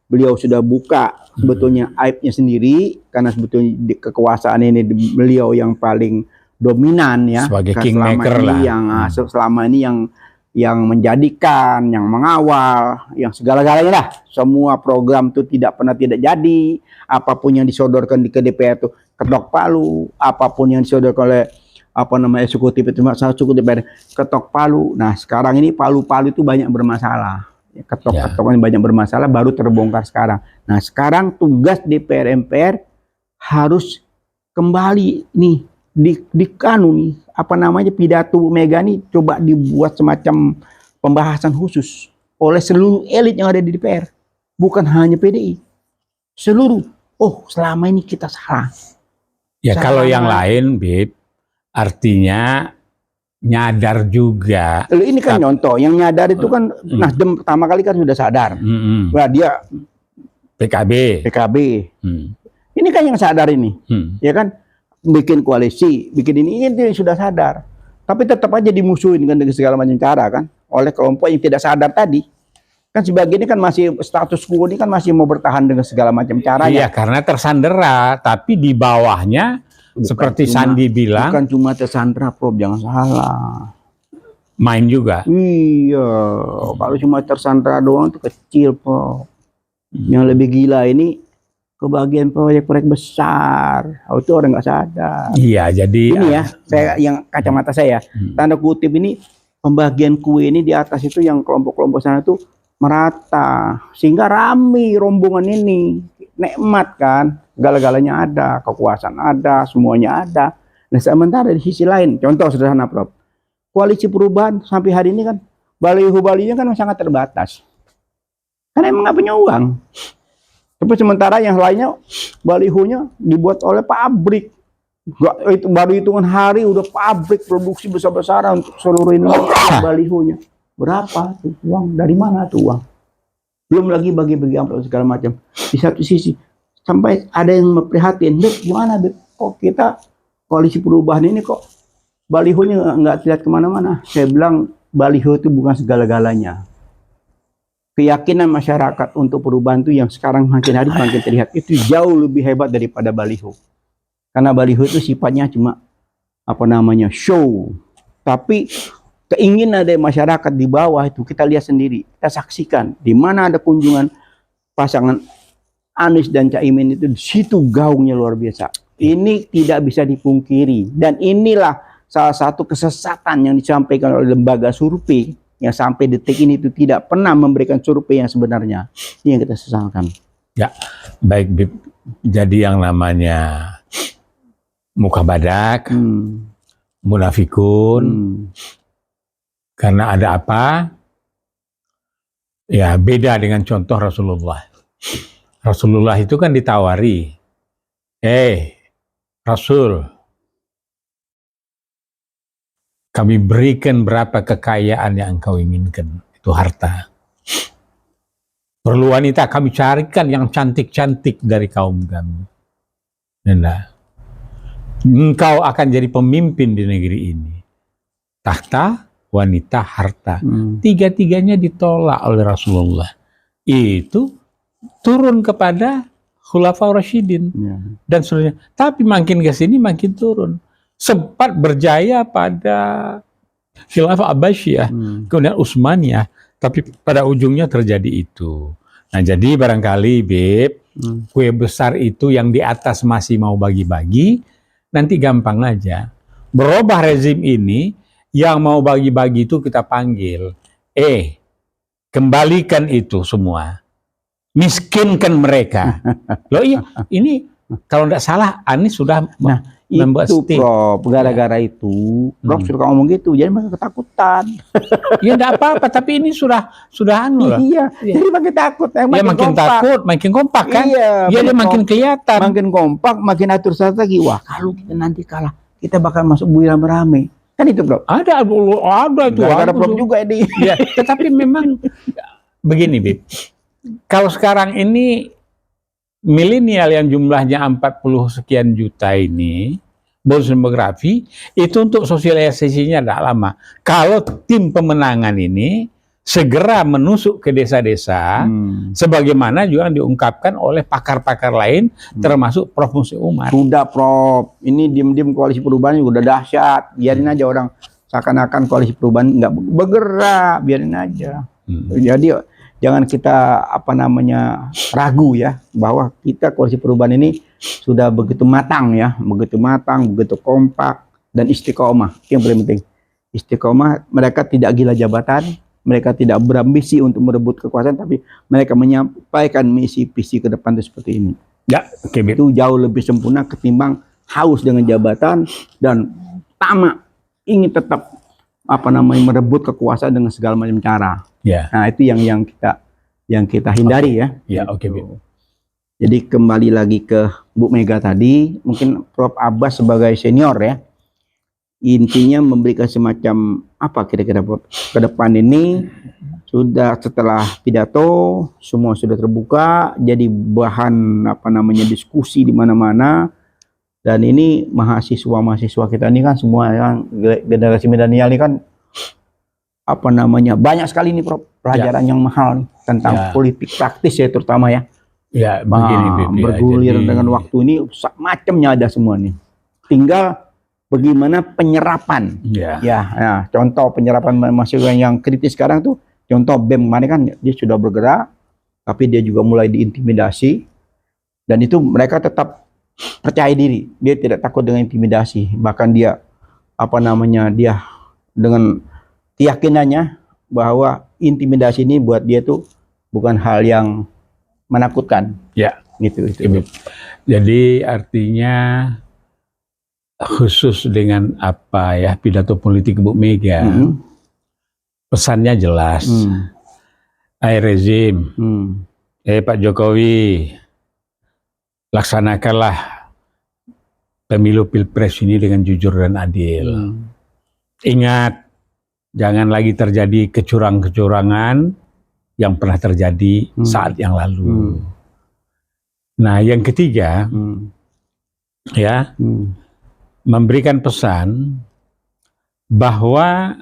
A: beliau sudah buka sebetulnya aibnya sendiri, karena sebetulnya kekuasaan ini beliau yang paling dominan ya.
B: Sebagai kingmaker lah.
A: Selama ini yang menjadikan, yang mengawal, yang segala-galanya lah. Semua program itu tidak jadi. Apapun yang disodorkan ke DPR itu ketok palu. Apapun yang disodorkan oleh eksekutif itu DPR ketok palu. Nah, sekarang ini palu-palu itu banyak bermasalah. Ketok-ketoknya banyak bermasalah, baru terbongkar sekarang. Nah, sekarang tugas DPR MPR harus kembali nih pidato Bu Mega nih coba dibuat semacam pembahasan khusus oleh seluruh elit yang ada di DPR, bukan hanya PDI, seluruh. Selama ini kita salah.
B: Ya kalau yang lain, Bib, artinya nyadar juga.
A: Ini kan contoh yang nyadar itu kan Nasdem pertama kali kan sudah sadar. Wah, dia
B: PKB.
A: Ini kan yang sadar ini, ya kan? Bikin koalisi, bikin ini sudah sadar, tapi tetap aja dimusuhin kan dengan segala macam cara kan oleh kelompok yang tidak sadar tadi. Kan sebagian ini kan masih status quo ini kan masih mau bertahan dengan segala macam caranya.
B: Iya, karena tersandera, tapi di bawahnya seperti Sandi bilang,
A: bukan cuma tersandera, Prof, jangan salah.
B: Main juga.
A: Iya, kalau cuma tersandera doang itu kecil, Prof. Yang lebih gila ini kebagian proyek-proyek besar, itu orang nggak sadar.
B: Iya, jadi
A: ini ya, yang kacamata saya, tanda kutip ini pembagian kue ini di atas itu yang kelompok-kelompok sana itu merata, sehingga rame rombongan ini, nikmat kan, segala-galanya ada, kekuasaan ada, semuanya ada. Nah, sementara di sisi lain, contoh sederhana, Prof, koalisi perubahan sampai hari ini kan baliho-balihonya kan sangat terbatas, karena emang nggak punya uang. Tapi sementara yang lainnya balihonya dibuat oleh pabrik. Itu baru hitungan hari udah pabrik produksi besar-besaran untuk seluruh Indonesia balihonya. Berapa tuh uang? Dari mana tuh uang? Belum lagi bagi-bagi amplop segala macam. Di satu sisi sampai ada yang memprihatin, Beb, gimana Beb? Kok kita koalisi perubahan ini kok balihonya nggak terlihat kemana-mana? Saya bilang baliho itu bukan segala-galanya. Keyakinan masyarakat untuk perubahan itu yang sekarang makin hari makin terlihat itu jauh lebih hebat daripada baliho. Karena baliho itu sifatnya cuma show. Tapi keinginan dari masyarakat di bawah itu kita lihat sendiri, kita saksikan di mana ada kunjungan pasangan Anies dan Caimin itu, di situ gaungnya luar biasa. Ini tidak bisa dipungkiri, dan inilah salah satu kesesatan yang disampaikan oleh lembaga survei yang sampai detik ini itu tidak pernah memberikan survei yang sebenarnya. Ini yang kita sesalkan.
B: Ya, baik Bib. Jadi yang namanya muka badak, munafikun, karena ada apa? Ya beda dengan contoh Rasulullah. Rasulullah itu kan ditawari, Rasul, kami berikan berapa kekayaan yang engkau inginkan, itu harta. Perlu wanita, kami carikan yang cantik-cantik dari kaum kami. Nah, engkau akan jadi pemimpin di negeri ini. Tahta, wanita, harta. Tiga-tiganya ditolak oleh Rasulullah. Itu turun kepada Khulafaur Rasyidin dan seterusnya. Tapi makin ke sini makin turun. Sempat berjaya pada Khilafah Abbasiyah, kemudian Utsmaniyah, tapi pada ujungnya terjadi itu. Nah, jadi barangkali Beb, kue besar itu yang di atas masih mau bagi-bagi, nanti gampang aja. Berubah rezim ini, yang mau bagi-bagi itu kita panggil, kembalikan itu semua. Miskinkan mereka. Loh iya, ini kalau tidak salah Anies sudah membuat
A: itu Prof, gara-gara itu Prof suka ngomong gitu, jadi mereka ketakutan.
B: Ya enggak apa-apa, tapi ini sudah anu lah.
A: Iya, jadi makin takut,
B: makin takut, makin kompak kan? Iya, dia makin kelihatan.
A: Makin kompak, makin atur strategi. Wah, kalau kita nanti kalah, kita bakal masuk bui rame-rame. Kan itu Prof? Ada itu. Ada Prof juga ini.
B: Ya, tetapi memang begini, Bib. Kalau sekarang ini milenial yang jumlahnya 40 sekian juta ini, bonus demografi, itu untuk sosialisasinya tidak lama. Kalau tim pemenangan ini segera menusuk ke desa-desa, sebagaimana juga diungkapkan oleh pakar-pakar lain, termasuk Prof. Musi Umar.
A: Sudah Prof, ini diem-diem koalisi perubahan udah dahsyat, biarin aja orang seakan-akan koalisi perubahan nggak bergerak, biarin aja. Jadi jangan kita ragu ya bahwa kita koalisi perubahan ini sudah begitu matang ya, begitu kompak dan istiqomah. Yang paling penting istiqomah, mereka tidak gila jabatan, mereka tidak berambisi untuk merebut kekuasaan, tapi mereka menyampaikan misi visi ke depan itu seperti ini.
B: Ya,
A: itu jauh lebih sempurna ketimbang haus dengan jabatan dan tamak ingin tetap merebut kekuasaan dengan segala macam cara.
B: Ya.
A: Nah, itu yang kita hindari ya.
B: Ya, oke.
A: Jadi kembali lagi ke Bu Mega tadi, mungkin Prof Abbas sebagai senior ya, intinya memberikan semacam apa kira-kira Prof ke depan ini, sudah setelah pidato semua sudah terbuka, jadi bahan diskusi di mana-mana. Dan ini mahasiswa kita ini kan semua yang generasi milenial ini kan banyak sekali nih Prof pelajaran yang mahal nih tentang politik praktis ya, terutama ya.
B: Ya, begini
A: bergulir dengan waktu ini macamnya ada semua nih. Tinggal bagaimana penyerapan. Contoh penyerapan mahasiswa yang kritis sekarang tuh, contoh BEM kemarin kan dia sudah bergerak, tapi dia juga mulai diintimidasi, dan itu mereka tetap percaya diri, dia tidak takut dengan intimidasi, bahkan dia dia dengan keyakinannya bahwa intimidasi ini buat dia tuh bukan hal yang menakutkan.
B: Ya,
A: gitu.
B: Jadi artinya khusus dengan pidato politik Bu Mega, pesannya jelas. Rezim, Pak Jokowi, laksanakanlah pemilu pilpres ini dengan jujur dan adil. Ingat, jangan lagi terjadi kecurangan yang pernah terjadi saat yang lalu. Nah, yang ketiga, memberikan pesan bahwa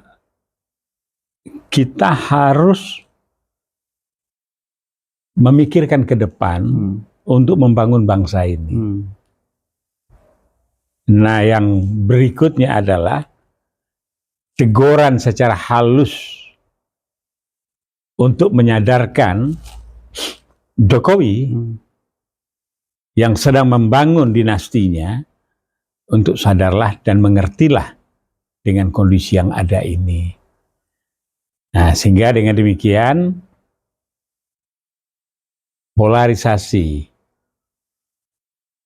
B: kita harus memikirkan ke depan untuk membangun bangsa ini. Nah, yang berikutnya adalah teguran secara halus untuk menyadarkan Jokowi yang sedang membangun dinastinya untuk sadarlah dan mengertilah dengan kondisi yang ada ini. Nah, sehingga dengan demikian polarisasi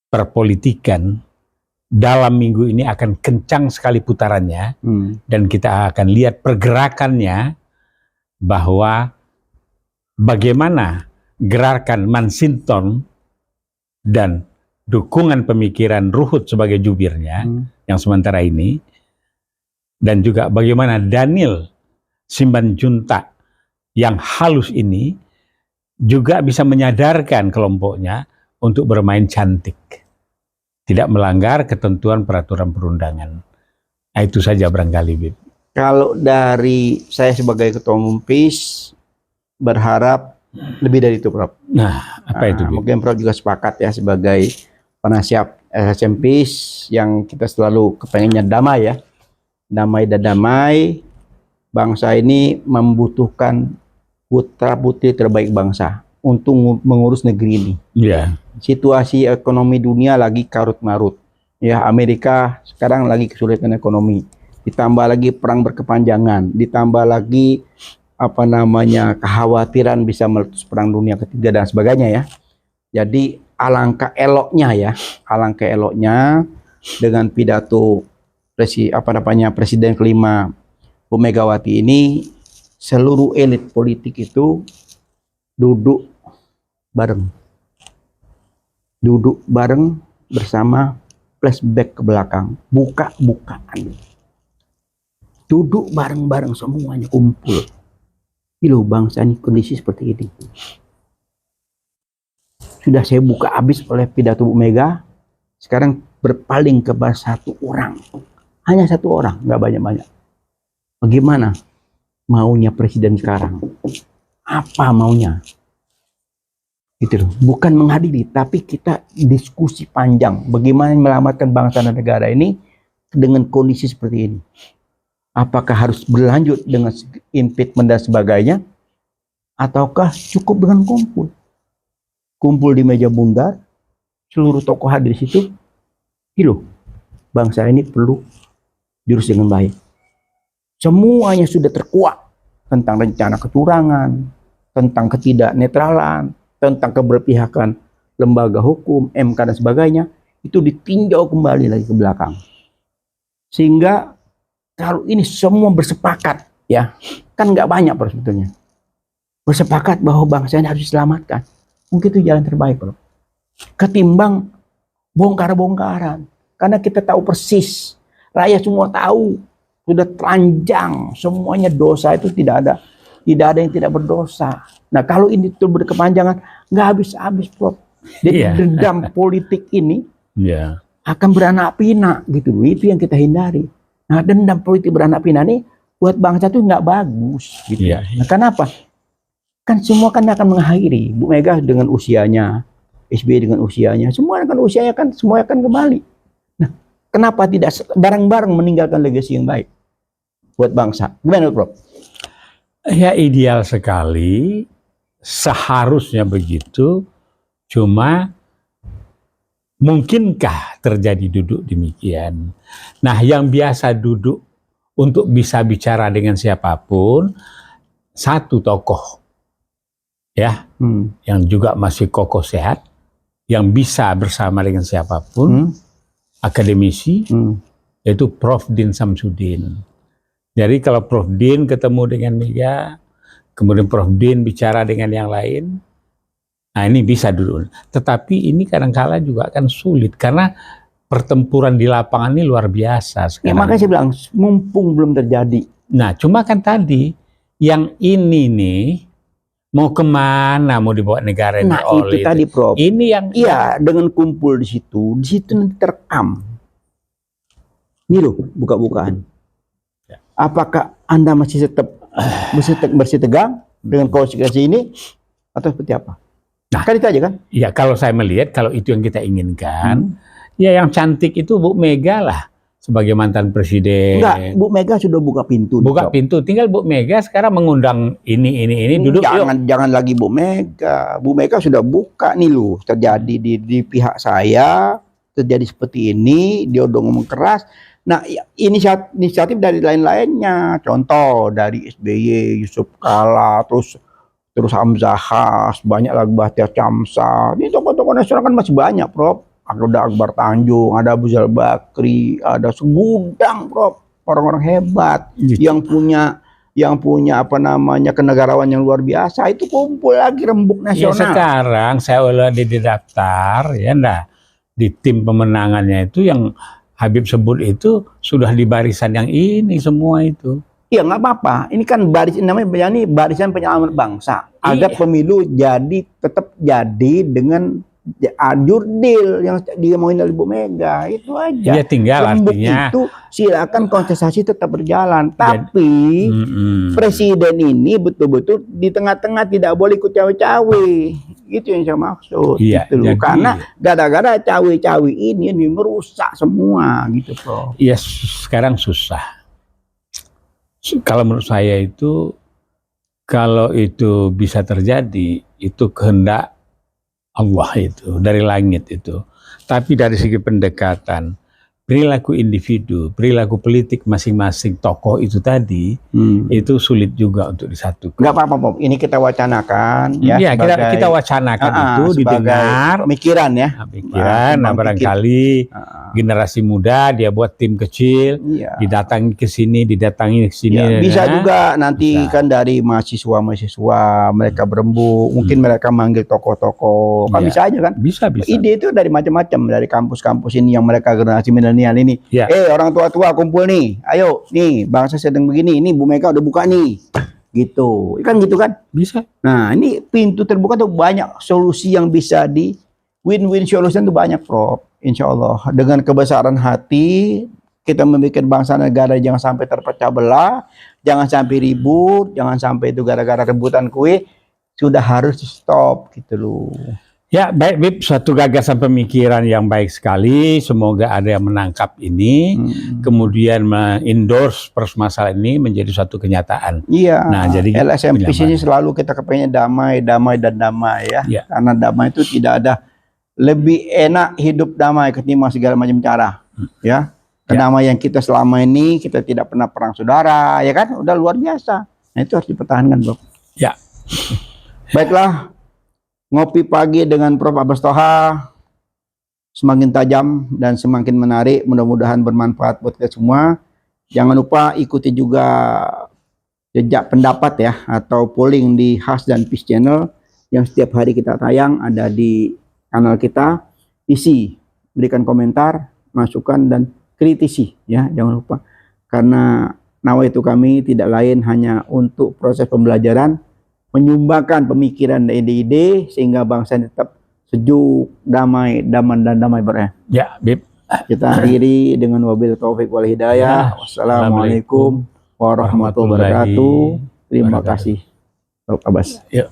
B: perpolitikan dalam minggu ini akan kencang sekali putarannya, dan kita akan lihat pergerakannya bahwa bagaimana gerakan Mansinton dan dukungan pemikiran Ruhut sebagai jubirnya yang sementara ini dan juga bagaimana Daniel Simbanjuntak yang halus ini juga bisa menyadarkan kelompoknya untuk bermain cantik, tidak melanggar ketentuan peraturan perundangan. Nah, itu saja barangkali, Bib.
A: Kalau dari saya sebagai ketua umum PIS berharap lebih dari itu, Prof.
B: Nah, apa itu, Bib?
A: Mungkin Prof juga sepakat ya sebagai penasihat LSM PIS yang kita selalu kepengennya damai ya. Damai dan damai, bangsa ini membutuhkan putra putri terbaik bangsa untuk mengurus negeri ini.
B: Yeah.
A: Situasi ekonomi dunia lagi karut marut. Ya, Amerika sekarang lagi kesulitan ekonomi. Ditambah lagi perang berkepanjangan, ditambah lagi kekhawatiran bisa meletus perang dunia ketiga dan sebagainya ya. Jadi alangkah eloknya dengan pidato Presiden kelima Bu Megawati ini, seluruh elit politik itu duduk bareng bersama, flashback ke belakang, buka-bukaan, duduk bareng-bareng semuanya, kumpul. Loh, bangsa ini kondisi seperti ini. Sudah saya buka habis oleh pidato Bu Mega, sekarang berpaling kepada satu orang. Hanya satu orang, nggak banyak-banyak. Bagaimana maunya presiden sekarang? Apa maunya? Gitu loh. Bukan menghadiri, tapi kita diskusi panjang. Bagaimana menyelamatkan bangsa dan negara ini dengan kondisi seperti ini? Apakah harus berlanjut dengan impeachment dan sebagainya? Ataukah cukup dengan kumpul? Kumpul di meja bundar, seluruh tokoh hadir di situ. Gitu. Bangsa ini perlu diurus dengan baik. Semuanya sudah terkuat tentang rencana kecurangan, tentang ketidaknetralan, tentang keberpihakan lembaga hukum, MK dan sebagainya, itu ditinjau kembali lagi ke belakang. Sehingga kalau ini semua bersepakat, ya kan nggak banyak sebetulnya, bersepakat bahwa bangsa ini harus diselamatkan. Mungkin itu jalan terbaik, Bro. Ketimbang bongkar-bongkaran, karena kita tahu persis. Rakyat semua tahu, sudah telanjang, semuanya dosa itu tidak ada yang tidak berdosa. Nah, kalau ini tuh berkepanjangan, nggak habis-habis, Prof. Jadi dendam politik ini akan beranak pinak gitu. Itu yang kita hindari. Nah, dendam politik beranak pinak ini buat bangsa tuh nggak bagus gitu. Nah, kenapa? Kan semua kan akan mengakhiri. Bu Mega dengan usianya, SBY dengan usianya, semua kan usianya kan semua akan kembali. Nah, kenapa tidak bareng-bareng meninggalkan legasi yang baik buat bangsa? Gimana, Prof?
B: Ya, ideal sekali, seharusnya begitu. Cuma mungkinkah terjadi duduk demikian? Nah, yang biasa duduk untuk bisa bicara dengan siapapun, satu tokoh ya, yang juga masih kokoh sehat, yang bisa bersama dengan siapapun, akademisi, yaitu Prof. Din Samsudin. Jadi kalau Prof. Din ketemu dengan Mega, kemudian Prof. Din bicara dengan yang lain, nah ini bisa dulu. Tetapi ini kadang-kala juga kan sulit, karena pertempuran di lapangan ini luar biasa sekarang.
A: Ya, makanya saya bilang, mumpung belum terjadi.
B: Nah, cuma kan tadi, yang ini nih, mau kemana, mau dibawa negara ini?
A: Nah, itu tadi, Prof.
B: Ini yang...
A: Iya, dengan kumpul di situ nanti terekam. Ini loh, buka-bukaan. Apakah Anda masih tetap bersih tegang dengan konsekuensi ini, atau seperti apa?
B: Nah,
A: kan itu aja kan?
B: Iya, kalau saya melihat, kalau itu yang kita inginkan, ya yang cantik itu Bu Mega lah, sebagai mantan presiden.
A: Enggak, Bu Mega sudah buka pintu.
B: Buka pintu, tinggal Bu Mega sekarang mengundang ini duduk.
A: Jangan lagi Bu Mega. Bu Mega sudah buka nih loh, terjadi di pihak saya, terjadi seperti ini, dia udah ngomong keras. Nah, inisiatif dari lain-lainnya, contoh dari SBY, Yusuf Kala, terus Hamzahas, banyak lagi Bahtiar Camsa. Ini tokoh-tokoh nasional kan masih banyak, Prof. Ada Akbar Tanjung, ada Abu Zal Bakri, ada segudang, Prof. Orang-orang hebat yang punya kenegarawan yang luar biasa, itu kumpul lagi rembuk nasional.
B: Ya, sekarang saya udah didaftar ya, di tim pemenangannya itu yang Habib sebut itu sudah di barisan yang ini semua itu.
A: Iya, nggak apa-apa. Ini kan namanya ini barisan penyelamat bangsa. Agar pemilu tetap jadi dengan jurdil yang dimauin oleh Bu Mega, itu aja.
B: Ya tinggal
A: Rembuk
B: artinya
A: itu silakan kontestasi tetap berjalan, tapi presiden ini betul-betul di tengah-tengah tidak boleh ikut cawe-cawe. Itu yang saya maksud.
B: Iya,
A: gitu loh. Karena gara-gara cawe-cawe ini merusak semua gitu, Prof.
B: Iya, sekarang susah. Kalau menurut saya itu, kalau itu bisa terjadi, itu kehendak Allah itu, dari langit itu. Tapi dari segi pendekatan, perilaku individu, perilaku politik masing-masing tokoh itu tadi, itu sulit juga untuk disatukan.
A: Nggak apa-apa, Bob. Ini kita wacanakan.
B: Ya, kita wacanakan itu, didengar.
A: Pemikiran ya.
B: Pikiran, barangkali generasi muda dia buat tim kecil, didatangi ke sini,
A: bisa juga nanti kan dari mahasiswa mereka berembuk, mungkin mereka manggil tokoh-tokoh, kan bisa aja kan?
B: Bisa.
A: Ide itu dari macam-macam, dari kampus-kampus ini yang mereka generasi milenial ini. Orang tua-tua kumpul nih, ayo nih bangsa sedang begini, ini Bu Mega udah buka nih, gitu kan
B: bisa.
A: Nah, ini pintu terbuka tuh, banyak solusi yang bisa di win-win solution tuh banyak, Prof. Insya Allah dengan kebesaran hati kita membuat bangsa negara jangan sampai terpecah belah, jangan sampai ribut, jangan sampai itu gara-gara rebutan kue, sudah harus stop gitu loh.
B: Ya, baik, Bib, suatu gagasan pemikiran yang baik sekali. Semoga ada yang menangkap ini, kemudian endorse permasalahan ini menjadi suatu kenyataan.
A: Iya.
B: Nah, jadi
A: LSM ini selalu kita kepengen damai ya. Karena damai itu tidak ada lebih enak hidup damai ketimbang segala macam cara. Ya. Kedamaian kita selama ini kita tidak pernah perang saudara, ya kan? Udah luar biasa. Nah, itu harus dipertahankan, Bro.
B: Ya.
A: Baiklah. Ngopi pagi dengan Prof. Abbas Toha semakin tajam dan semakin menarik, mudah-mudahan bermanfaat buat kita semua. Jangan lupa ikuti juga jejak pendapat ya, atau polling di Has dan Peace Channel yang setiap hari kita tayang, ada di kanal kita. Isi, berikan komentar, masukan, dan kritisi ya, jangan lupa. Karena nawaitu kami tidak lain hanya untuk proses pembelajaran, menyumbangkan pemikiran dan ide-ide sehingga bangsa tetap sejuk, damai, dan damai bersama.
B: Ya, Bib.
A: Kita akhiri dengan wabil taufik wal hidayah. Wassalamualaikum warahmatullahi wabarakatuh. Terima kasih, Prof. Abbas.
B: Ya.